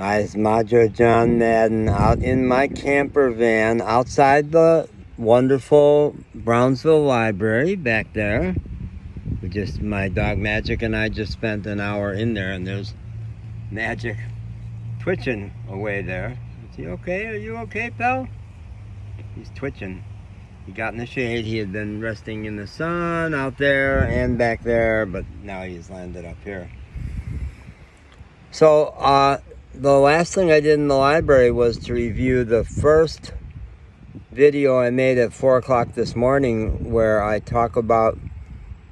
Hi, it's Madra John Madden out in my camper van outside the wonderful Brownsville Library back there. My dog Magic and I just spent an hour in there, and there's Magic twitching away there. Is he okay? Are you okay, pal? He's twitching. He got in the shade. He had been resting in the sun out there and back there, but now he's landed up here. So, the last thing I did in the library was to review the first video I made at 4 o'clock this morning, where I talk about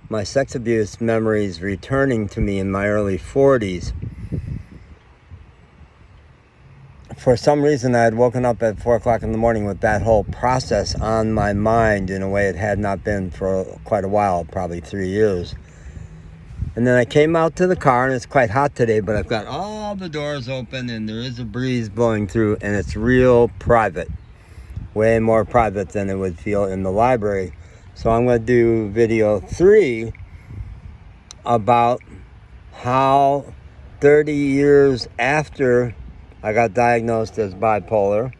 my sex abuse memories returning to me in my early 40s. For some reason, I had woken up at 4 o'clock in the morning with that whole process on my mind in a way it had not been for quite a while, probably 3 years. And then I came out to the car, and it's quite hot today, but I've got all the doors open, and there is a breeze blowing through, and it's real private. Way more private than it would feel in the library. So I'm going to do video 3 about how 30 years after I got diagnosed as bipolar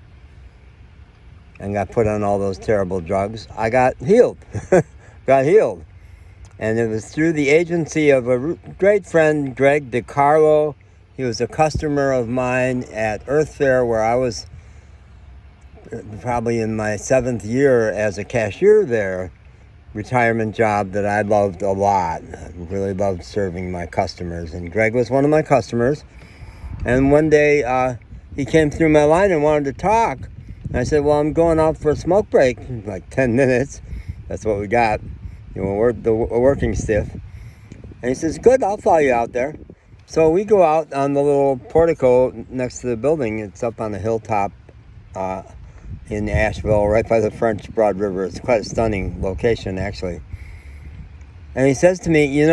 and got put on all those terrible drugs, I got healed. Got healed. And it was through the agency of a great friend, Greg DiCarlo. He was a customer of mine at Earth Fair, where I was probably in my 7th year as a cashier there. Retirement job that I loved a lot. I really loved serving my customers. And Greg was one of my customers. And one day he came through my line and wanted to talk. And I said, well, I'm going out for a smoke break. Like 10 minutes. That's what we got. We're working stiff. And he says, good, I'll follow you out there. So we go out on the little portico next to the building. It's up on a hilltop in Asheville, right by the French Broad River. It's quite a stunning location, actually. And he says to me,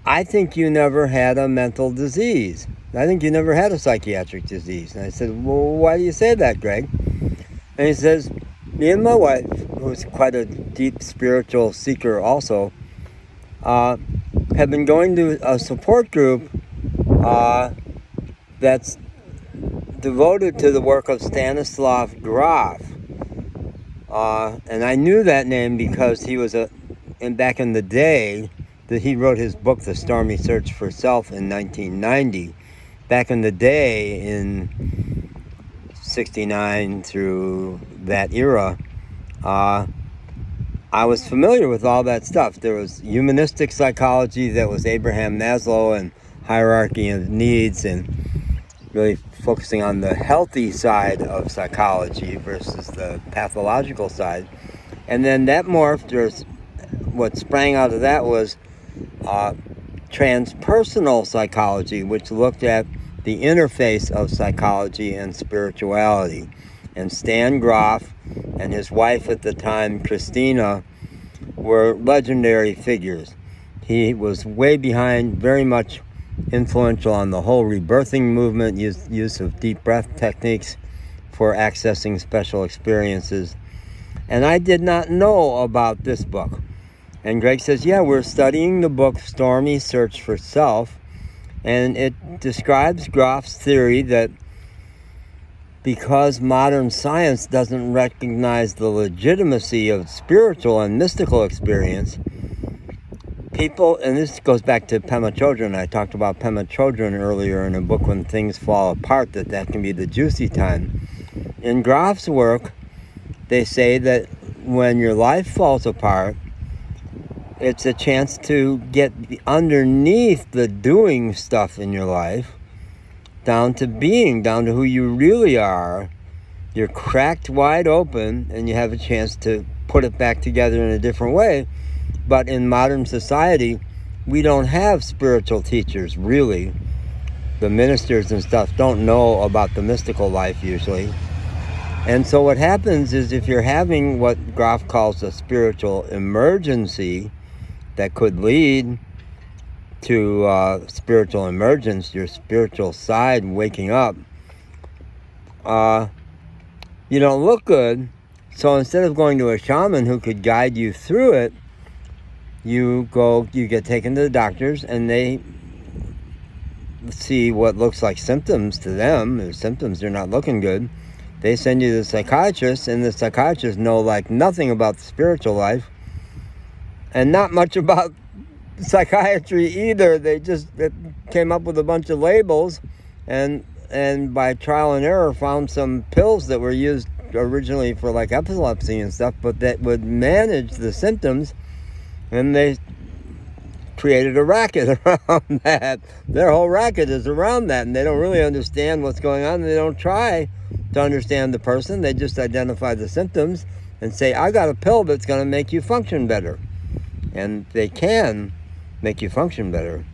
I think you never had a mental disease. I think you never had a psychiatric disease. And I said, well, why do you say that, Greg? And he says, me and my wife, who's quite a deep spiritual seeker also, have been going to a support group that's devoted to the work of Stanislav Grof. And I knew that name because he was back in the day, that he wrote his book, The Stormy Search for Self, in 1990. Back in the day, in 69 through that era, I was familiar with all that stuff. There was humanistic psychology, that was Abraham Maslow and hierarchy of needs, and really focusing on the healthy side of psychology versus the pathological side. And then that morphed, what sprang out of that was transpersonal psychology, which looked at the interface of psychology and spirituality. And Stan Grof and his wife at the time, Christina, were legendary figures. He was way behind, very much influential on the whole rebirthing movement, use of deep breath techniques for accessing special experiences. And I did not know about this book. And Greg says, yeah, we're studying the book Stormy Search for Self, and it describes Grof's theory that because modern science doesn't recognize the legitimacy of spiritual and mystical experience, people, and this goes back to Pema Chodron. I talked about Pema Chodron earlier in a book, When Things Fall Apart, that can be the juicy time. In Grof's work, they say that when your life falls apart, it's a chance to get underneath the doing stuff in your life, down to being, down to who you really are. You're cracked wide open, and you have a chance to put it back together in a different way. But in modern society, we don't have spiritual teachers, really. The ministers and stuff don't know about the mystical life usually. And so what happens is, if you're having what Grof calls a spiritual emergency that could lead to spiritual emergence, your spiritual side waking up, you don't look good. So instead of going to a shaman who could guide you through it, you get taken to the doctors, and they see what looks like symptoms to them, or symptoms, they're not looking good, they send you to the psychiatrist, and the psychiatrists know like nothing about the spiritual life and not much about psychiatry either. They came up with a bunch of labels and by trial and error found some pills that were used originally for like epilepsy and stuff, but that would manage the symptoms, and they created a racket around that. Their whole racket is around that, and they don't really understand what's going on. They don't try to understand the person. They just identify the symptoms and say, I got a pill that's going to make you function better. And they can make you function better.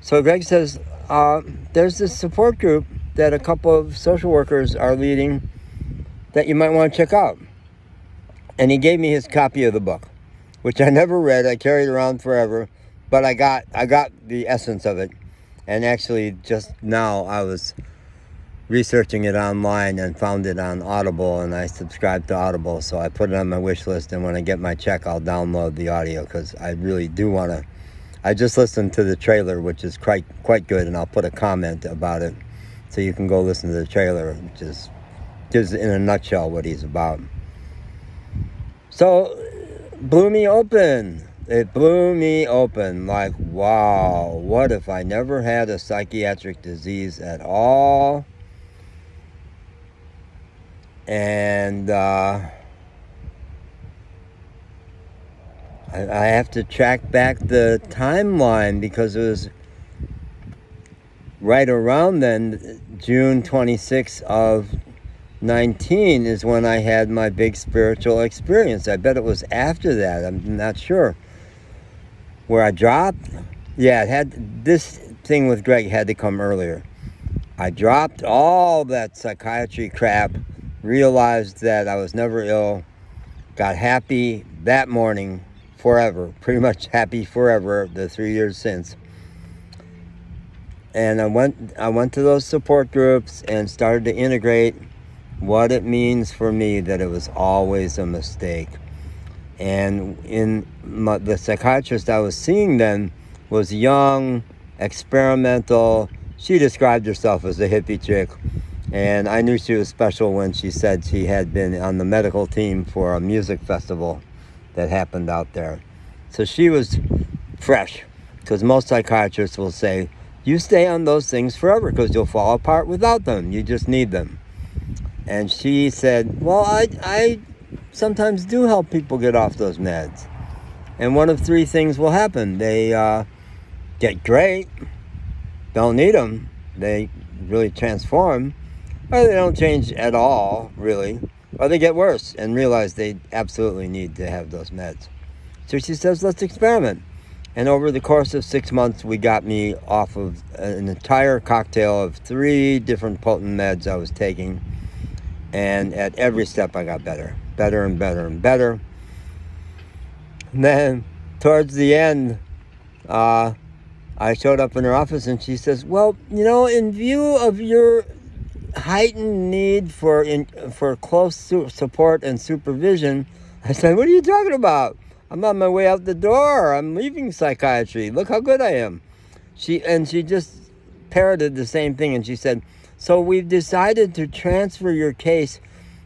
So Greg says, there's this support group that a couple of social workers are leading that you might want to check out. And he gave me his copy of the book, which I never read. I carried around forever, but I got the essence of it. And actually just now I was researching it online and found it on Audible, and I subscribed to Audible, so I put it on my wish list, and when I get my check I'll download the audio, because I really do want to. I just listened to the trailer, which is quite good, and I'll put a comment about it so you can go listen to the trailer, which is just in a nutshell what he's about. So blew me open. It blew me open. Like, wow, what if I never had a psychiatric disease at all? And I have to track back the timeline, because it was right around then, June 26th of 19 is when I had my big spiritual experience. I bet it was after that. I'm not sure. Where I dropped, yeah, it had, this thing with Greg had to come earlier. I dropped all that psychiatry crap, realized that I was never ill, got happy that morning forever, pretty much happy forever, the 3 years since. And I went to those support groups and started to integrate what it means for me that it was always a mistake. And the psychiatrist I was seeing then was young, experimental. She described herself as a hippie chick. And I knew she was special when she said she had been on the medical team for a music festival that happened out there. So she was fresh, because most psychiatrists will say, you stay on those things forever because you'll fall apart without them. You just need them. And she said, well, I sometimes do help people get off those meds. And one of three things will happen. They get great, don't need them, they really transform, or they don't change at all, really, or they get worse and realize they absolutely need to have those meds. So she says, let's experiment. And over the course of 6 months, we got me off of an entire cocktail of 3 different potent meds I was taking. And at every step, I got better and better and better. And then towards the end, I showed up in her office and she says, well, you know, in view of your heightened need for close support and supervision, I said, what are you talking about? I'm on my way out the door. I'm leaving psychiatry. Look how good I am. She just parroted the same thing, and she said, so we've decided to transfer your case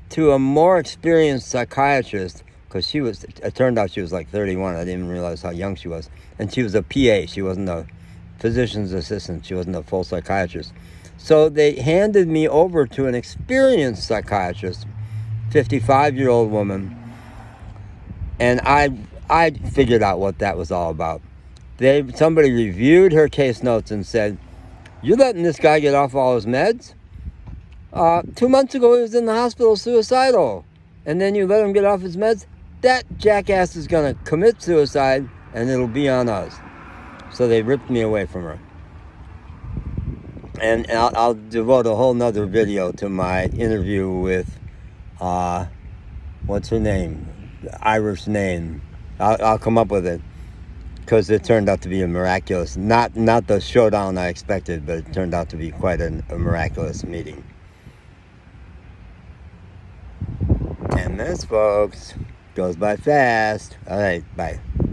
to a more experienced psychiatrist, because it turned out she was like 31. I didn't even realize how young she was. And she was a PA. She wasn't a physician's assistant. She wasn't a full psychiatrist. So they handed me over to an experienced psychiatrist, 55-year-old woman. And I figured out what that was all about. Somebody reviewed her case notes and said, you letting this guy get off all his meds? 2 months ago he was in the hospital suicidal. And then you let him get off his meds? That jackass is going to commit suicide, and it'll be on us. So they ripped me away from her. And I'll devote a whole nother video to my interview with, what's her name? Irish name. I'll come up with it, because it turned out to be a miraculous, not the showdown I expected, but it turned out to be quite a miraculous meeting. 10 minutes, folks. Goes by fast. All right, bye.